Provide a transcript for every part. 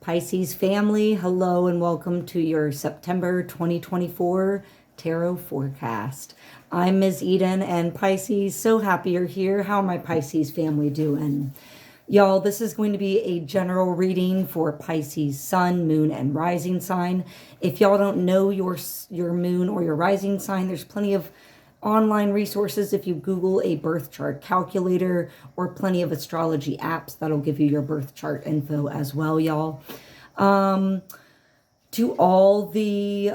Pisces family, hello and welcome to your September 2024 tarot forecast. I'm Ms. Eden and Pisces, so happy you're here. How are my Pisces family doing? Y'all, this is going to be a general reading for Pisces sun, moon, and rising sign. If y'all don't know your moon or your rising sign, there's plenty of online resources if you Google a birth chart calculator, or plenty of astrology apps that'll give you your birth chart info as well, y'all. To all the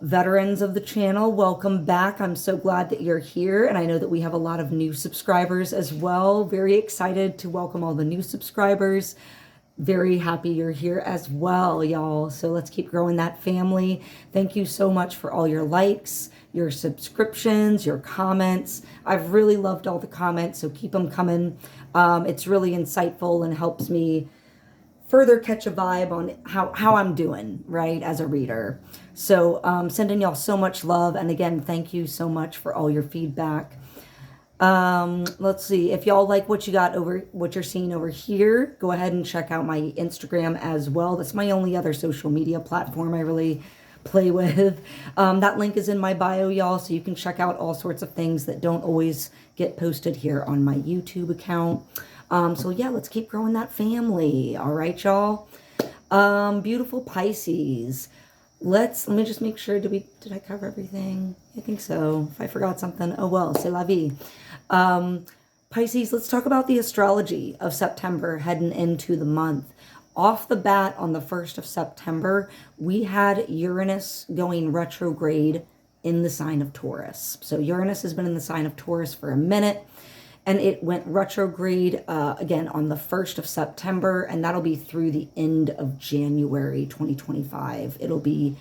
veterans of the channel, welcome back. I'm so glad that you're here, and I know that we have a lot of new subscribers as well. Very excited to welcome all the new subscribers. Very happy you're here as well, y'all. So let's keep growing that family. Thank you so much for all your likes, your subscriptions, your comments. I've really loved all the comments, so keep them coming. It's really insightful and helps me further catch a vibe on how I'm doing, right, as a reader. So sending y'all so much love. And again, thank you so much for all your feedback. Let's see, if y'all like what you're seeing over here, go ahead and check out my Instagram as well. That's my only other social media platform I really play with. That link is in my bio, y'all, so you can check out all sorts of things that don't always get posted here on my YouTube account. So yeah, let's keep growing that family. All right, y'all. Beautiful Pisces. Let me just make sure, did I cover everything? I think so. If I forgot something, oh well, c'est la vie. Pisces, let's talk about the astrology of September heading into the month. Off the bat, on the 1st of September, we had Uranus going retrograde in the sign of Taurus. So Uranus has been in the sign of Taurus for a minute, and it went retrograde again on the 1st of September, and that'll be through the end of January 2025. It'll be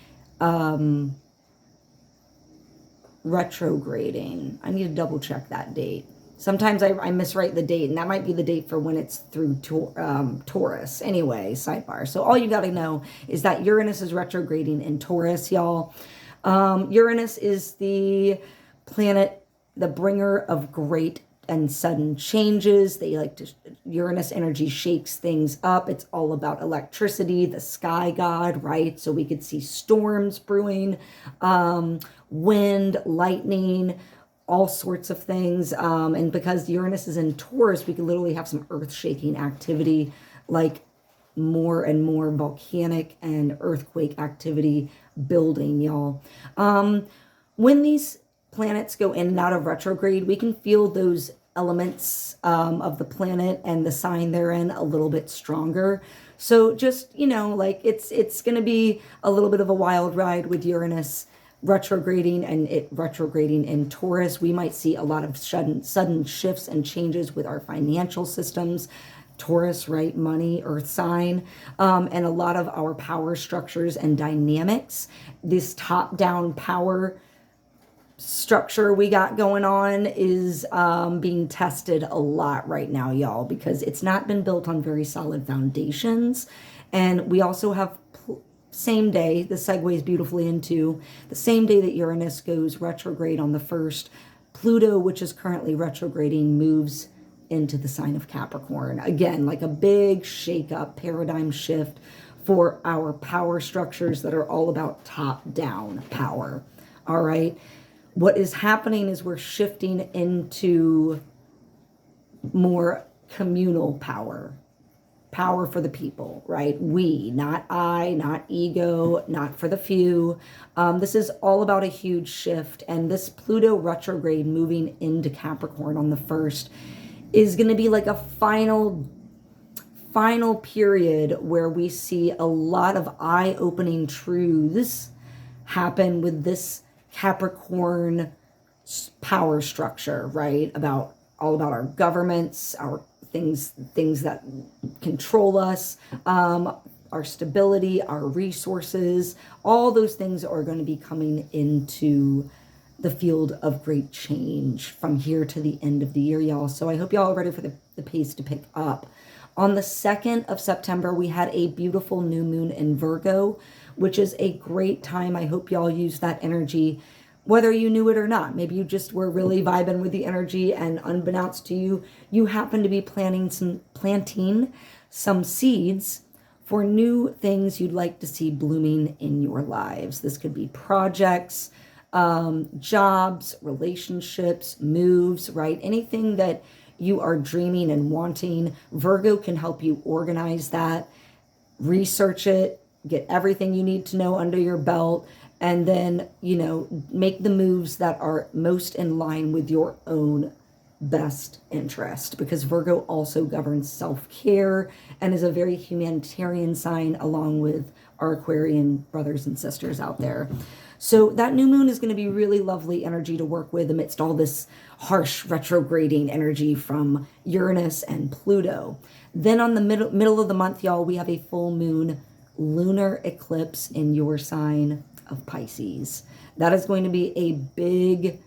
retrograding. I need to double check that date. Sometimes I miswrite the date, and that might be the date for when it's through Taurus. Anyway, sidebar. So all you got to know is that Uranus is retrograding in Taurus, y'all. Uranus is the planet, the bringer of great and sudden changes. Uranus energy shakes things up. It's all about electricity, the sky god, right? So we could see storms brewing, wind, lightning, all sorts of things. And because Uranus is in Taurus, we could literally have some earth-shaking activity, like more and more volcanic and earthquake activity building, y'all. When these planets go in and out of retrograde, we can feel those elements of the planet and the sign they're in a little bit stronger. So just, it's going to be a little bit of a wild ride with Uranus retrograding, and it retrograding in Taurus. We might see a lot of sudden shifts and changes with our financial systems. Taurus, right? Money, earth sign, and a lot of our power structures and dynamics. This top-down power structure we got going on is being tested a lot right now, y'all, because it's not been built on very solid foundations. And we also have same day, this segues beautifully into the same day that Uranus goes retrograde on the 1st, Pluto, which is currently retrograding, moves into the sign of Capricorn. Again, like a big shake-up, paradigm shift for our power structures that are all about top-down power. All right. What is happening is we're shifting into more communal power. Power for the people, right? We, not I, not ego, not for the few. This is all about a huge shift. And this Pluto retrograde moving into Capricorn on the 1st is going to be like a final period where we see a lot of eye-opening truths happen with this Capricorn power structure, right? All about our governments, our things that control us, our stability, our resources. All those things are going to be coming into the field of great change from here to the end of the year, y'all. So I hope y'all are ready for the pace to pick up. On the 2nd of September, we had a beautiful new moon in Virgo, which is a great time. I hope y'all use that energy, whether you knew it or not. Maybe you just were really vibing with the energy, and unbeknownst to you, you happen to be planting some seeds for new things you'd like to see blooming in your lives. This could be projects, jobs, relationships, moves, right? Anything that you are dreaming and wanting. Virgo can help you organize that, research it, get everything you need to know under your belt, and then, make the moves that are most in line with your own best interest, because Virgo also governs self-care and is a very humanitarian sign, along with our Aquarian brothers and sisters out there. So that new moon is going to be really lovely energy to work with amidst all this harsh retrograding energy from Uranus and Pluto. Then on the middle of the month, y'all, we have a full moon lunar eclipse in your sign of Pisces. That is going to be a big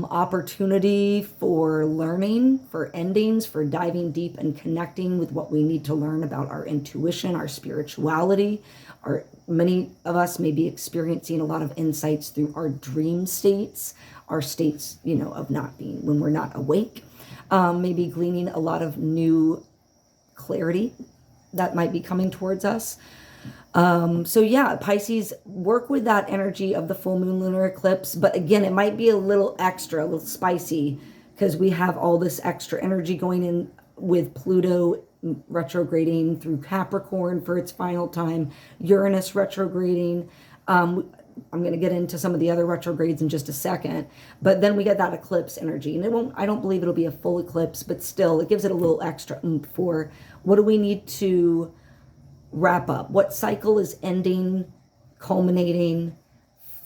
opportunity for learning, for endings, for diving deep and connecting with what we need to learn about our intuition, our spirituality. Many of us may be experiencing a lot of insights through our dream states, our states, of not being, when we're not awake, maybe gleaning a lot of new clarity that might be coming towards us. So yeah, Pisces, work with that energy of the full moon lunar eclipse. But again, it might be a little extra, a little spicy, because we have all this extra energy going in with Pluto retrograding through Capricorn for its final time, Uranus retrograding. I'm going to get into some of the other retrogrades in just a second, but then we get that eclipse energy, and I don't believe it'll be a full eclipse, but still it gives it a little extra oomph for what do we need to wrap up, what cycle is ending, culminating,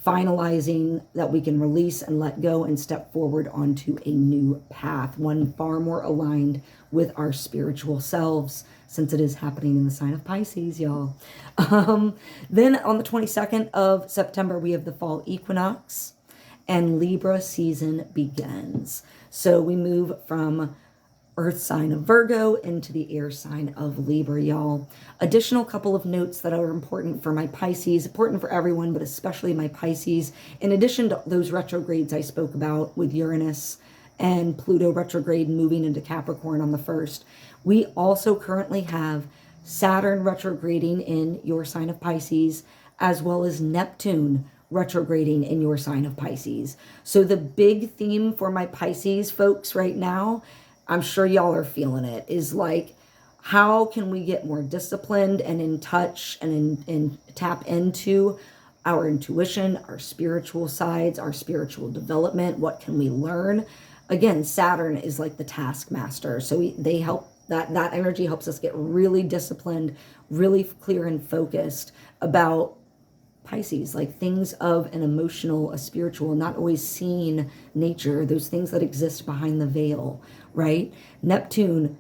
finalizing, that we can release and let go and step forward onto a new path, one far more aligned with our spiritual selves, since it is happening in the sign of Pisces, y'all. Then on the 22nd of September, we have the fall equinox, and Libra season begins. So we move from earth sign of Virgo into the air sign of Libra, y'all. Additional couple of notes that are important for my Pisces, important for everyone, but especially my Pisces. In addition to those retrogrades I spoke about with Uranus and Pluto retrograde moving into Capricorn on the 1st, we also currently have Saturn retrograding in your sign of Pisces, as well as Neptune retrograding in your sign of Pisces. So the big theme for my Pisces folks right now, I'm sure y'all are feeling it, is like, how can we get more disciplined and in touch and tap into our intuition, our spiritual sides, our spiritual development? What can we learn? Again, Saturn is like the taskmaster. So they help, that energy helps us get really disciplined, really clear and focused about Pisces, like things of an emotional, a spiritual, not always seen nature, those things that exist behind the veil, right? Neptune,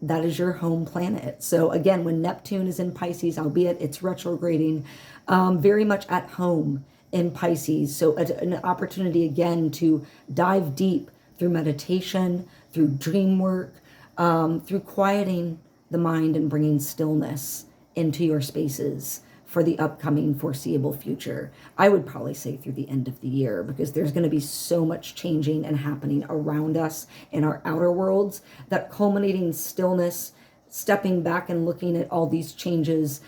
that is your home planet. So again, when Neptune is in Pisces, albeit it's retrograding, very much at home in Pisces. So an opportunity again to dive deep through meditation, through dream work, through quieting the mind and bringing stillness into your spaces for the upcoming foreseeable future. I would probably say through the end of the year, because there's going to be so much changing and happening around us in our outer worlds, that culminating stillness, stepping back and looking at all these changes,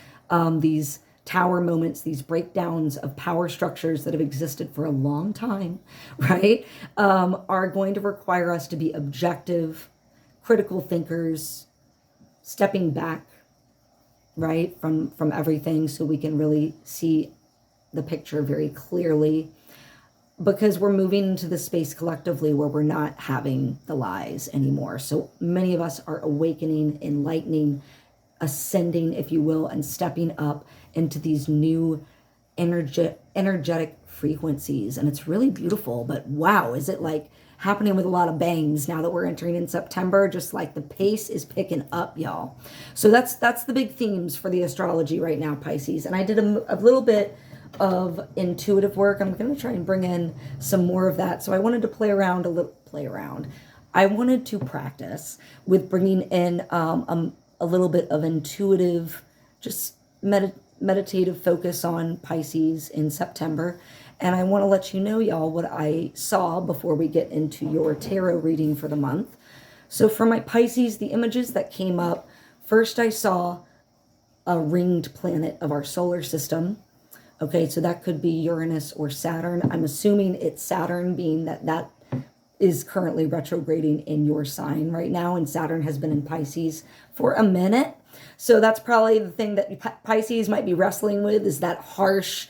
these tower moments, these breakdowns of power structures that have existed for a long time, right, are going to require us to be objective, critical thinkers, stepping back, right, from everything, so we can really see the picture very clearly, because we're moving into the space collectively where we're not having the lies anymore. So many of us are awakening, enlightening, ascending, if you will, and stepping up into these new energetic frequencies. And it's really beautiful, but wow, is it like happening with a lot of bangs now that we're entering in September? Just like the pace is picking up, y'all. So that's the big themes for the astrology right now, Pisces. And I did a little bit of intuitive work. I'm going to try and bring in some more of that. So I wanted to play around. I wanted to practice with bringing in a little bit of intuitive, just meditative focus on Pisces in September. And I want to let you know, y'all, what I saw before we get into your tarot reading for the month. So for my Pisces, the images that came up First, I saw a ringed planet of our solar system. Okay, so that could be Uranus or Saturn. I'm assuming it's Saturn, being that is currently retrograding in your sign right now, and Saturn has been in Pisces for a minute. So that's probably the thing that Pisces might be wrestling with, is that harsh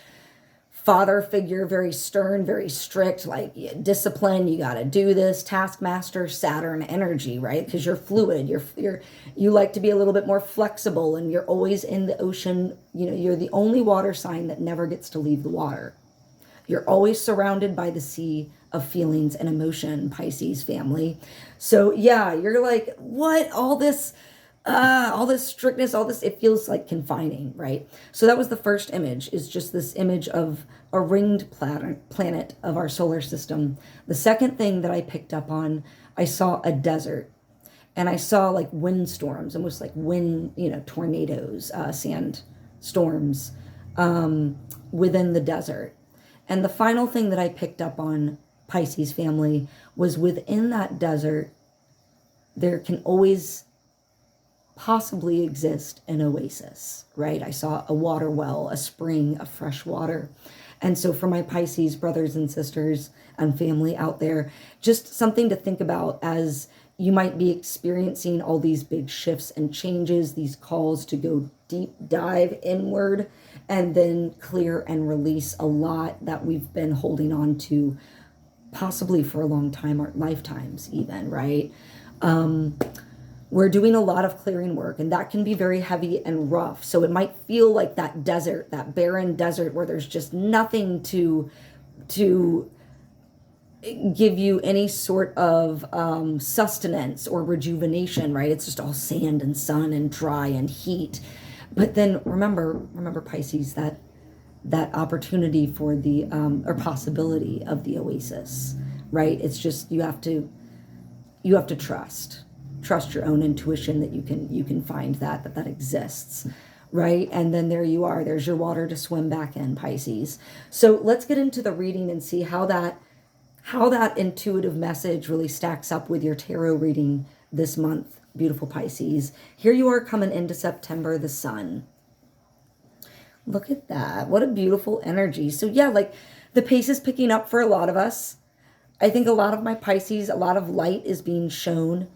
father figure, very stern, very strict, like discipline, you got to do this, taskmaster, Saturn energy, right? Because you're fluid, you like to be a little bit more flexible, and you're always in the ocean. You know, you're the only water sign that never gets to leave the water. You're always surrounded by the sea of feelings and emotion, Pisces family. So yeah, you're like, what? All this strictness, all this, it feels like confining, right? So that was the first image, is just this image of a ringed planet of our solar system. The second thing that I picked up on, I saw a desert, and I saw like windstorms, almost like wind, tornadoes, sand storms within the desert. And the final thing that I picked up on, Pisces family, was within that desert, there can always possibly exist an oasis, right? I saw a water well, a spring of fresh water. And so for my Pisces brothers and sisters and family out there, just something to think about as you might be experiencing all these big shifts and changes, these calls to go deep dive inward and then clear and release a lot that we've been holding on to possibly for a long time, or lifetimes even, right? We're doing a lot of clearing work, and that can be very heavy and rough. So it might feel like that desert, that barren desert where there's just nothing to give you any sort of sustenance or rejuvenation, right? It's just all sand and sun and dry and heat. But then remember Pisces, that opportunity for the or possibility of the oasis, right? It's just you have to trust your own intuition that you can find that exists, right? And then there you are, there's your water to swim back in, Pisces. So let's get into the reading and see how that intuitive message really stacks up with your tarot reading this month, beautiful Pisces. Here you are coming into September, the sun. Look at that, what a beautiful energy. So yeah, like the pace is picking up for a lot of us. I think a lot of my Pisces, a lot of light is being shown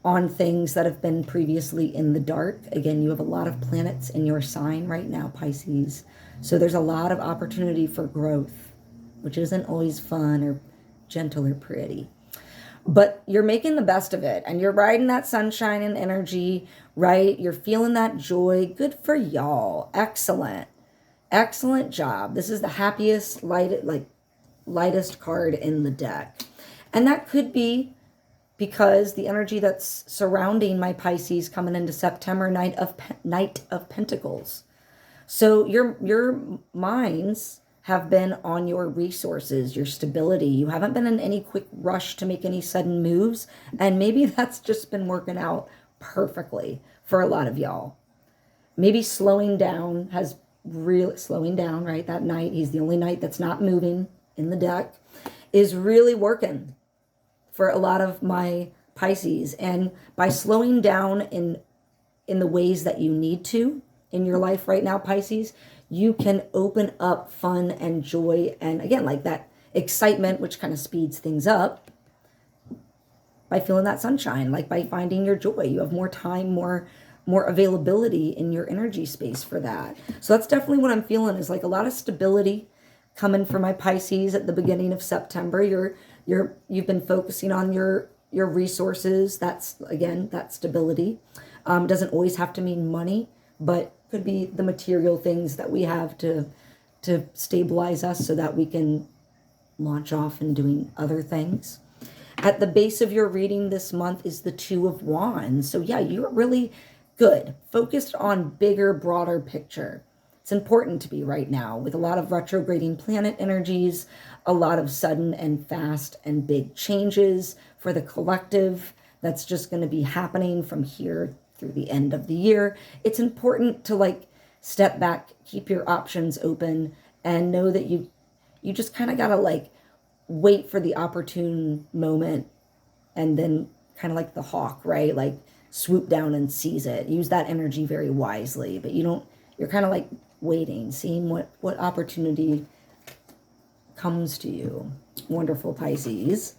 on things that have been previously in the dark. Again, you have a lot of planets in your sign right now, Pisces. So there's a lot of opportunity for growth, which isn't always fun or gentle or pretty. But you're making the best of it, and you're riding that sunshine and energy, right? You're feeling that joy. Good for y'all. Excellent. Excellent job. This is the happiest, lightest card in the deck. And that could be because the energy that's surrounding my Pisces coming into September, Knight of Pentacles. So your minds have been on your resources, your stability. You haven't been in any quick rush to make any sudden moves. And maybe that's just been working out perfectly for a lot of y'all. Maybe slowing down, right? That Knight, he's the only Knight that's not moving in the deck, is really working for a lot of my Pisces. And by slowing down in the ways that you need to in your life right now, Pisces, you can open up fun and joy, and again, like that excitement, which kind of speeds things up by feeling that sunshine, like by finding your joy. You have more time, more availability in your energy space for that. So that's definitely what I'm feeling, is like a lot of stability coming for my Pisces at the beginning of September. You've been focusing on your resources. That's, again, that stability. Doesn't always have to mean money, but could be the material things that we have to stabilize us so that we can launch off and doing other things. At the base of your reading this month is the Two of Wands. So yeah, you're really good, focused on bigger, broader picture. It's important to be right now with a lot of retrograding planet energies, a lot of sudden and fast and big changes for the collective. That's just going to be happening from here through the end of the year. It's important to step back, keep your options open, and know that you just kind of got to wait for the opportune moment, and then kind of like the hawk, right? swoop down and seize it. Use that energy very wisely, but you're kind of like waiting, seeing what opportunity comes to you. Wonderful, Pisces.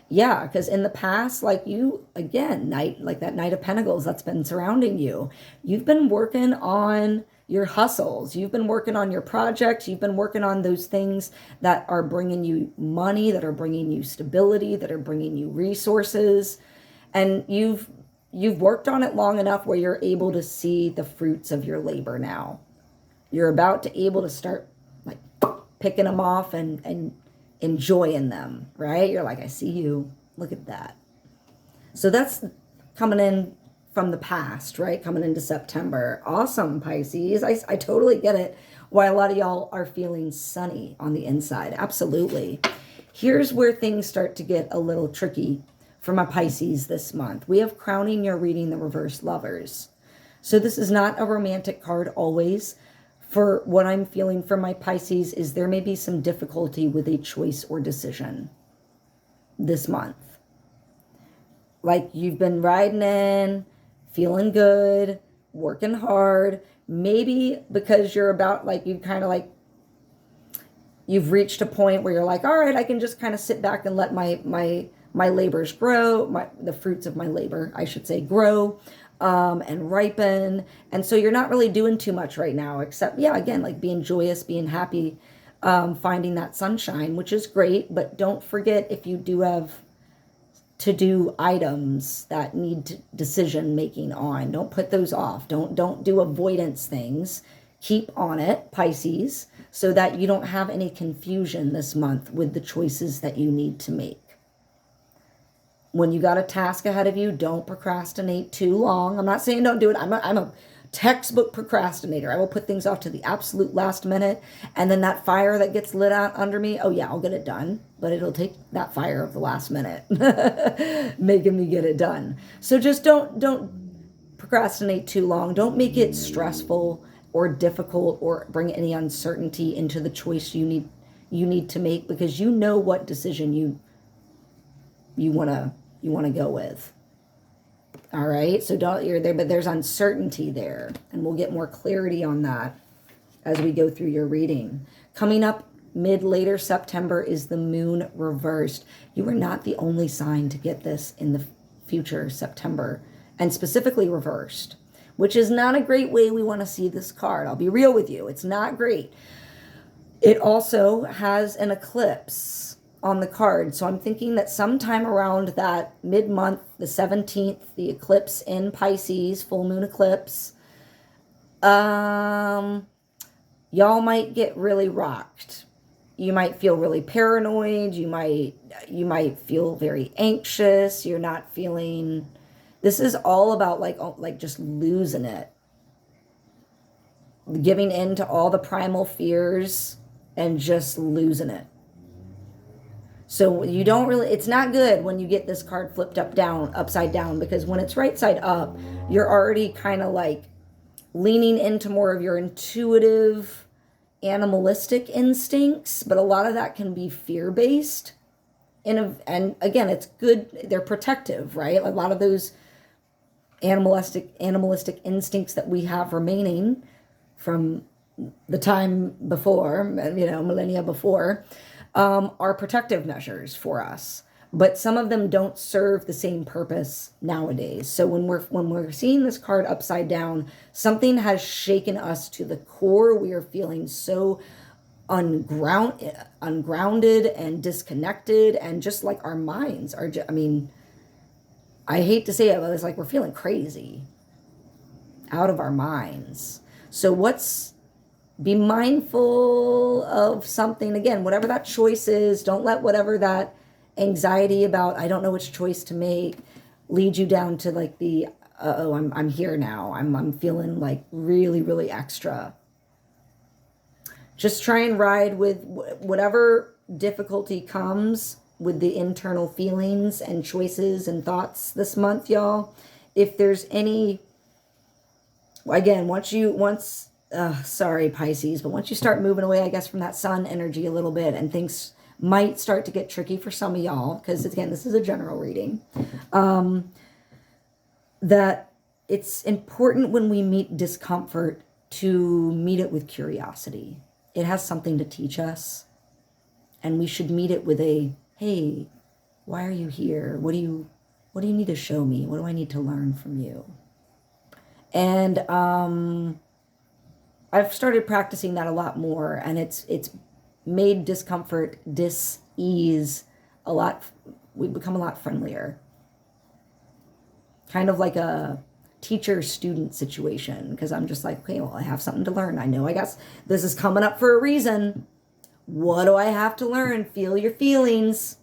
Yeah, because in the past, like you, again, like that Knight of Pentacles that's been surrounding you, you've been working on your hustles. You've been working on your projects. You've been working on those things that are bringing you money, that are bringing you stability, that are bringing you resources. And you've worked on it long enough where you're able to see the fruits of your labor now. You're about to able to start like picking them off and enjoying them, right? You're like, I see you. Look at that. So that's coming in from the past, right? Coming into September. Awesome, Pisces. I totally get it. Why a lot of y'all are feeling sunny on the inside. Absolutely. Here's where things start to get a little tricky for my Pisces this month. We have crowning your reading the reverse lovers. So this is not a romantic card always. For what I'm feeling from my Pisces is there may be some difficulty with a choice or decision this month. Like you've been riding in, feeling good, working hard, maybe because you're about like, you've reached a point where you're like, all right, I can just kind of sit back and let my labors grow, the fruits of my labor, I should say, grow. And ripen. And so you're not really doing too much right now, except, yeah, again, like being joyous, being happy, finding that sunshine, which is great. But don't forget, if you do have to-do items that need decision making on, don't put those off. Don't do avoidance things. Keep on it, Pisces, so that you don't have any confusion this month with the choices that you need to make. When you got a task ahead of you, don't procrastinate too long. I'm not saying don't do it. I'm a textbook procrastinator. I will put things off to the absolute last minute. And then that fire that gets lit out under me, oh yeah, I'll get it done. But it'll take that fire of the last minute, making me get it done. So just don't procrastinate too long. Don't make it stressful or difficult or bring any uncertainty into the choice you need to make, because you know what decision you want to go with. All right, so you're there, but there's uncertainty there, and we'll get more clarity on that as we go through your reading. Coming up later September is the moon reversed. You are not the only sign to get this in the future September, and specifically reversed, which is not a great way we want to see this card. I'll be real with you. It's not great. It also has an eclipse on the card. So I'm thinking that sometime around that mid-month, the 17th, the eclipse in Pisces, full moon eclipse, y'all might get really rocked. You might feel really paranoid. You might feel very anxious. You're not feeling, this is all about like just losing it. Giving in to all the primal fears and just losing it. So you don't really, it's not good when you get this card flipped upside down, because when it's right side up, you're already kind of like leaning into more of your intuitive, animalistic instincts, but a lot of that can be fear-based. And again, it's good, they're protective, right? A lot of those animalistic instincts that we have remaining from the time before, millennia before, are protective measures for us, but some of them don't serve the same purpose nowadays. So when we're seeing this card upside down, something has shaken us to the core. We are feeling so ungrounded and disconnected, and just like our minds are just, I hate to say it, but it's like we're feeling crazy, out of our minds. So be mindful of something. Again, whatever that choice is, don't let whatever that anxiety about, I don't know which choice to make, lead you down to like the, I'm here now. I'm feeling like really, really extra. Just try and ride with whatever difficulty comes with the internal feelings and choices and thoughts this month, y'all. If there's any, again, sorry, Pisces, but once you start moving away, I guess, from that sun energy a little bit, and things might start to get tricky for some of y'all, because again, this is a general reading. that it's important when we meet discomfort to meet it with curiosity. It has something to teach us, and we should meet it with a, hey, why are you here? What do you need to show me? What do I need to learn from you? And I've started practicing that a lot more, and it's made discomfort, dis-ease a lot. We've become a lot friendlier. Kind of like a teacher-student situation, because I'm just like, okay, well, I have something to learn. I know I guess this is coming up for a reason. What do I have to learn? Feel your feelings.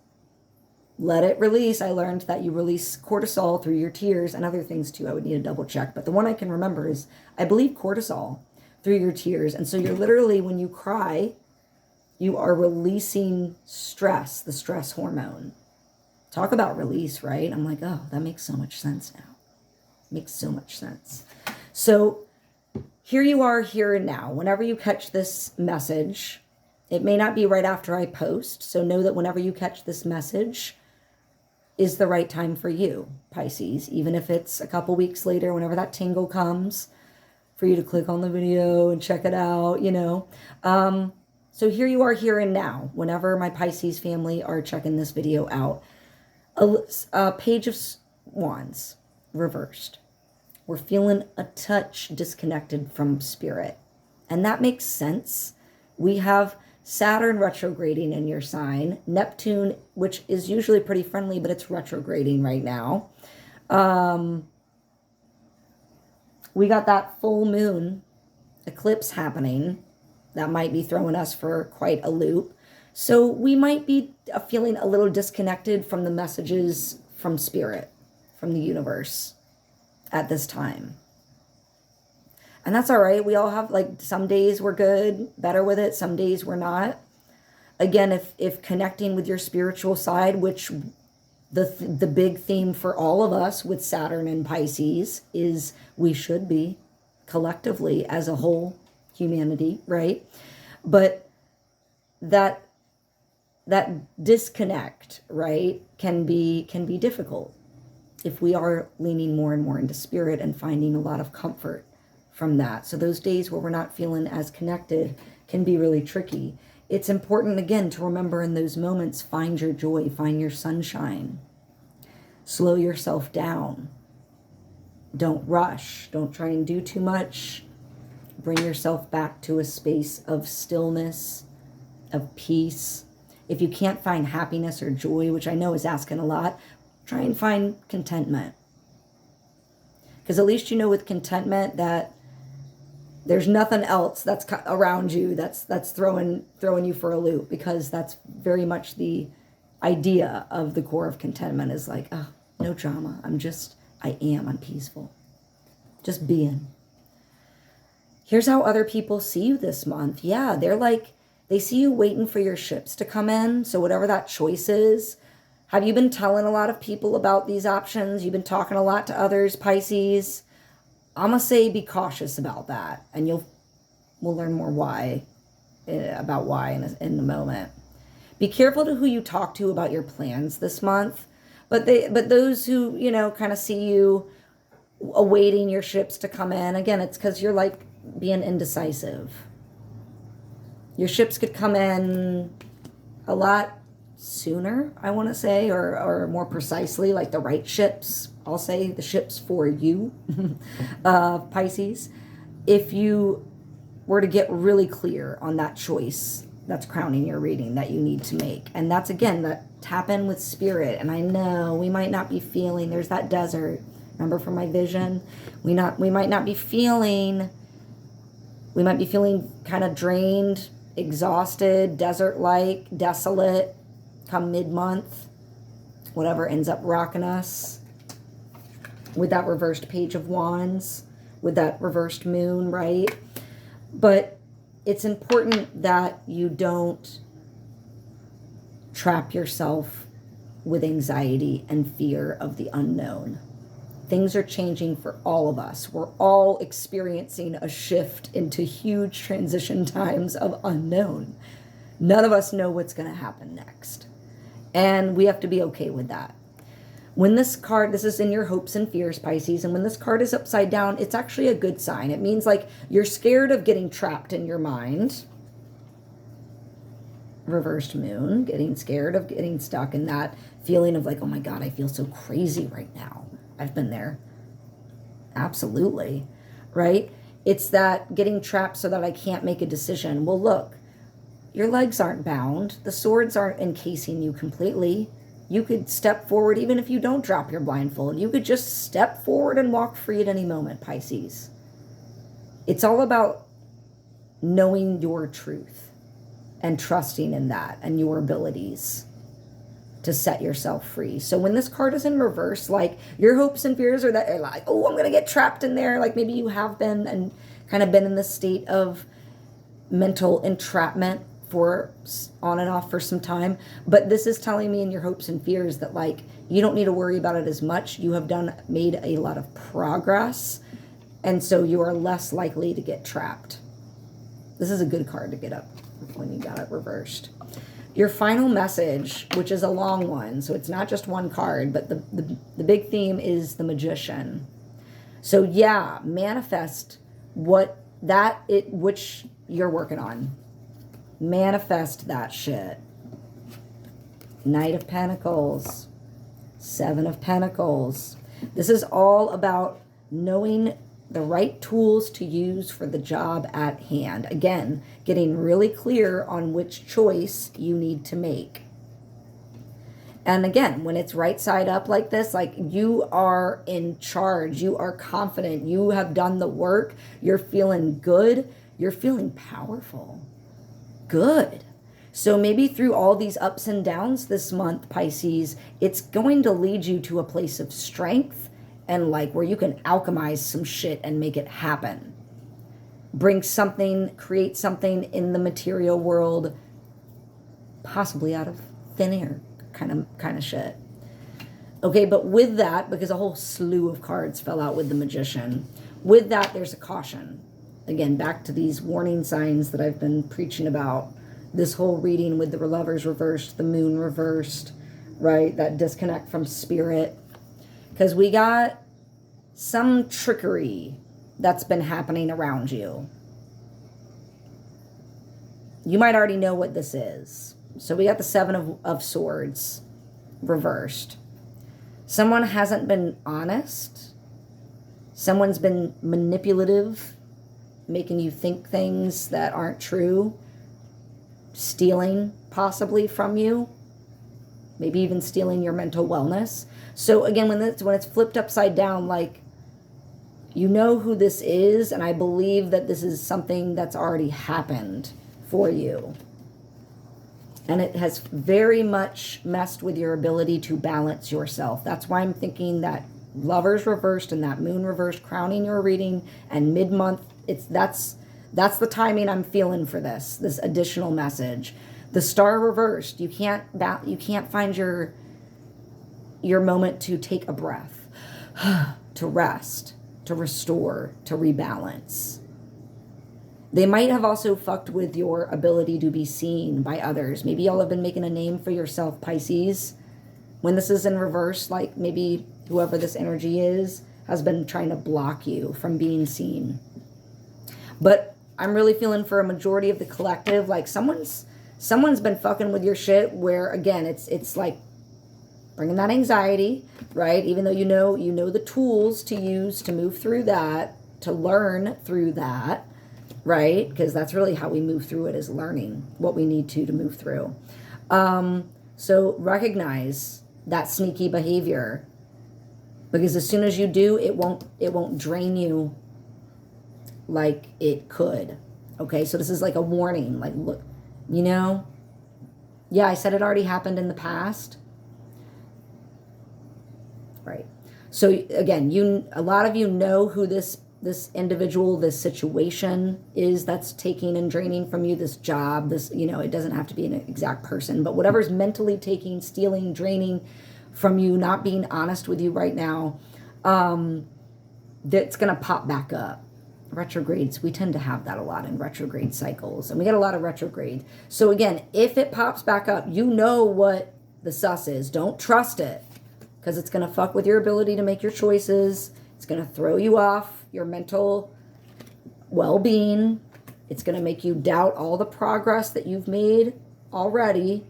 Let it release. I learned that you release cortisol through your tears and other things too. I would need to double check. But the one I can remember is, I believe, cortisol through your tears. And so you're literally, when you cry, you are releasing stress, the stress hormone. Talk about release, right? I'm like, oh, that makes so much sense now. Makes so much sense. So here you are, here and now. Whenever you catch this message, it may not be right after I post. So know that whenever you catch this message is the right time for you, Pisces. Even if it's a couple weeks later, whenever that tingle comes, for you to click on the video and check it out, you know. So here you are, here and now. Whenever my Pisces family are checking this video out, a page of wands reversed. We're feeling a touch disconnected from spirit. And that makes sense. We have Saturn retrograding in your sign. Neptune, which is usually pretty friendly, but it's retrograding right now. We got that full moon eclipse happening. That might be throwing us for quite a loop. So we might be feeling a little disconnected from the messages from spirit, from the universe at this time. And that's all right. We all have, like, some days we're good, better with it. Some days we're not. Again, if connecting with your spiritual side, which the big theme for all of us with Saturn and Pisces is we should be collectively as a whole humanity, right? But that disconnect, right, can be difficult if we are leaning more and more into spirit and finding a lot of comfort from that. So those days where we're not feeling as connected can be really tricky. It's important, again, to remember in those moments, find your joy, find your sunshine. Slow yourself down. Don't rush. Don't try and do too much. Bring yourself back to a space of stillness, of peace. If you can't find happiness or joy, which I know is asking a lot, try and find contentment. Because at least you know with contentment that there's nothing else that's around you that's throwing you for a loop, because that's very much the idea of the core of contentment is like, oh, no drama. I'm peaceful. Just being. Here's how other people see you this month. Yeah, they see you waiting for your ships to come in. So whatever that choice is, have you been telling a lot of people about these options? You've been talking a lot to others, Pisces. I'm going to say be cautious about that. And we'll learn more about why in a moment. Be careful to who you talk to about your plans this month. But those who, kind of see you awaiting your ships to come in, again, it's because you're like being indecisive. Your ships could come in a lot sooner, I want to say, or more precisely, like the right ships. I'll say the ships for you, Pisces. If you were to get really clear on that choice that's crowning your reading that you need to make. And that's, again, that tap in with spirit. And I know we might not be feeling, there's that desert. Remember from my vision? We might be feeling kind of drained, exhausted, desert-like, desolate come mid-month, whatever ends up rocking us with that reversed page of wands, with that reversed moon, right? But it's important that you don't trap yourself with anxiety and fear of the unknown. Things are changing for all of us. We're all experiencing a shift into huge transition times of unknown. None of us know what's going to happen next. And we have to be okay with that. When this card, this is in your hopes and fears, Pisces, and when this card is upside down, it's actually a good sign. It means like you're scared of getting trapped in your mind. Reversed moon, getting scared of getting stuck in that feeling of like, oh my God, I feel so crazy right now. I've been there. Absolutely. Right? It's that getting trapped so that I can't make a decision. Well, look, your legs aren't bound. The swords aren't encasing you completely. You could step forward even if you don't drop your blindfold. You could just step forward and walk free at any moment, Pisces. It's all about knowing your truth and trusting in that and your abilities to set yourself free. So when this card is in reverse, like your hopes and fears are that you're like, oh, I'm going to get trapped in there. Like maybe you have been and kind of been in this state of mental entrapment for on and off for some time. But this is telling me in your hopes and fears that like, you don't need to worry about it as much. You have made a lot of progress. And so you are less likely to get trapped. This is a good card to get up when you got it reversed. Your final message, which is a long one, so it's not just one card, but the big theme is the Magician. So yeah, manifest which you're working on. Manifest that shit. Knight of Pentacles, Seven of Pentacles. This is all about knowing the right tools to use for the job at hand. Again, getting really clear on which choice you need to make. And again, when it's right side up like this, like you are in charge, you are confident, you have done the work, you're feeling good, you're feeling powerful. Good. So maybe through all these ups and downs this month, Pisces, it's going to lead you to a place of strength and like where you can alchemize some shit and make it happen. Bring something, create something in the material world, possibly out of thin air, kind of shit. Okay, but with that, because a whole slew of cards fell out with the Magician, with that, there's a caution. Again, back to these warning signs that I've been preaching about. This whole reading with the Lovers reversed, the Moon reversed, right? That disconnect from spirit. Because we got some trickery that's been happening around you. You might already know what this is. So we got the Seven of Swords reversed. Someone hasn't been honest. Someone's been manipulative, making you think things that aren't true. Stealing possibly from you. Maybe even stealing your mental wellness. So again, when it's flipped upside down, like, you know who this is, and I believe that this is something that's already happened for you. And it has very much messed with your ability to balance yourself. That's why I'm thinking that Lovers reversed and that Moon reversed, crowning your reading, and mid-month, that's the timing I'm feeling for this additional message. The Star reversed. You can't find your moment to take a breath, to rest, to restore, to rebalance. They might have also fucked with your ability to be seen by others. Maybe y'all have been making a name for yourself, Pisces. When this is in reverse, like maybe whoever this energy is has been trying to block you from being seen. But I'm really feeling for a majority of the collective, like someone's been fucking with your shit where, again, it's like bringing that anxiety, right? Even though you know the tools to use to move through that, to learn through that, right? Because that's really how we move through it, is learning what we need to move through. So recognize that sneaky behavior, because as soon as you do, it won't drain you like it could. Okay, so this is like a warning. Like, look, yeah, I said it already happened in the past. Right. So again, a lot of you know who this individual, this situation is that's taking and draining from you, this job, it doesn't have to be an exact person, but whatever's mentally taking, stealing, draining from you, not being honest with you right now, that's going to pop back up. Retrogrades, we tend to have that a lot in retrograde cycles, and we get a lot of retrograde. So again, if it pops back up, you know what the sus is. Don't trust it. because it's going to fuck with your ability to make your choices. It's going to throw you off your mental well-being. It's going to make you doubt all the progress that you've made already,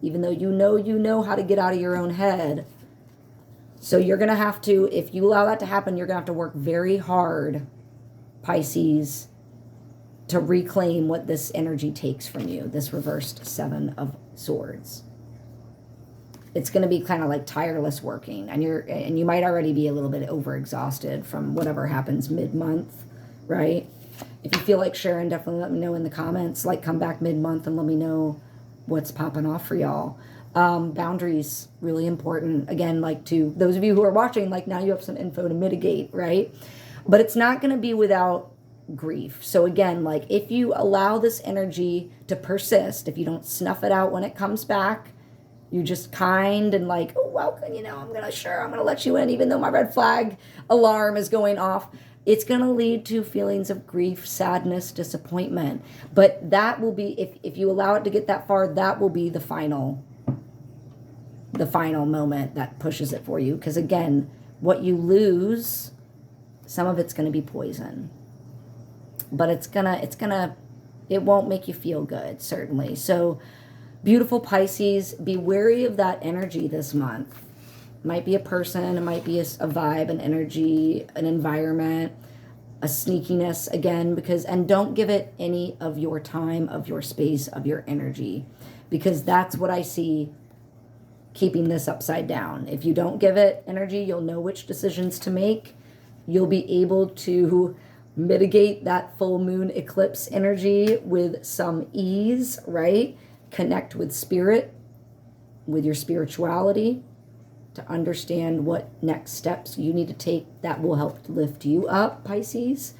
even though you know how to get out of your own head. So you're going to have to, if you allow that to happen, you're going to have to work very hard, Pisces, to reclaim what this energy takes from you, this reversed Seven of Swords. It's going to be kind of like tireless working, and you might already be a little bit overexhausted from whatever happens mid-month, right? If you feel like sharing, definitely let me know in the comments. Like, come back mid-month and let me know what's popping off for y'all. Boundaries, really important. Again, like, to those of you who are watching, like, now you have some info to mitigate, right? But it's not going to be without grief. So again, like, if you allow this energy to persist, if you don't snuff it out when it comes back, you just kind and like, oh, welcome, I'm going to let you in, even though my red flag alarm is going off. It's going to lead to feelings of grief, sadness, disappointment. But that will be, if you allow it to get that far, that will be the final moment that pushes it for you. Because again, what you lose, some of it's going to be poison. But it won't make you feel good, certainly. So, beautiful Pisces, be wary of that energy this month. It might be a person, it might be a vibe, an energy, an environment, a sneakiness, again, and don't give it any of your time, of your space, of your energy, because that's what I see keeping this upside down. If you don't give it energy, you'll know which decisions to make. You'll be able to mitigate that full moon eclipse energy with some ease, right? Connect with spirit, with your spirituality, to understand what next steps you need to take that will help lift you up, Pisces.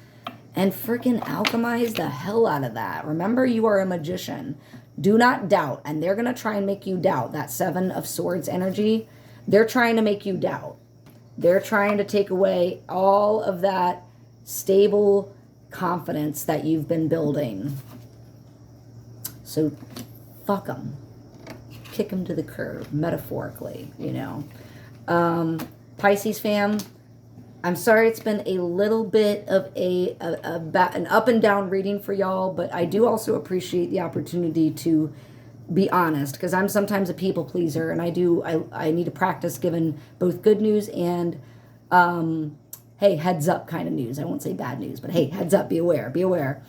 And freaking alchemize the hell out of that. Remember, you are a magician. Do not doubt. And they're going to try and make you doubt. That Seven of Swords energy, they're trying to make you doubt. They're trying to take away all of that stable confidence that you've been building. So fuck them. Kick them to the curb, metaphorically, Pisces fam, I'm sorry it's been a little bit of an up and down reading for y'all, but I do also appreciate the opportunity to be honest, because I'm sometimes a people pleaser, and I need to practice giving both good news and hey, heads up kind of news. I won't say bad news, but hey, heads up, be aware.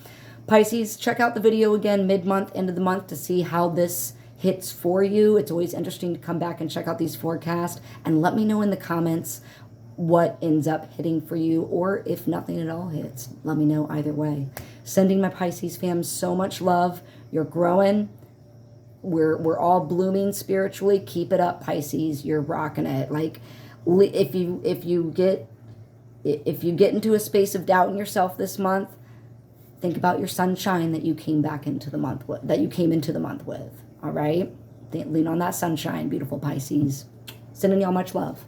Pisces, check out the video again mid-month, end of the month, to see how this hits for you. It's always interesting to come back and check out these forecasts, and let me know in the comments what ends up hitting for you, or if nothing at all hits. Let me know either way. Sending my Pisces fam so much love. You're growing. We're all blooming spiritually. Keep it up, Pisces. You're rocking it. Like, if you get into a space of doubt in yourself this month, think about your sunshine that you came into the month with. All right? Lean on that sunshine, beautiful Pisces. Sending y'all much love.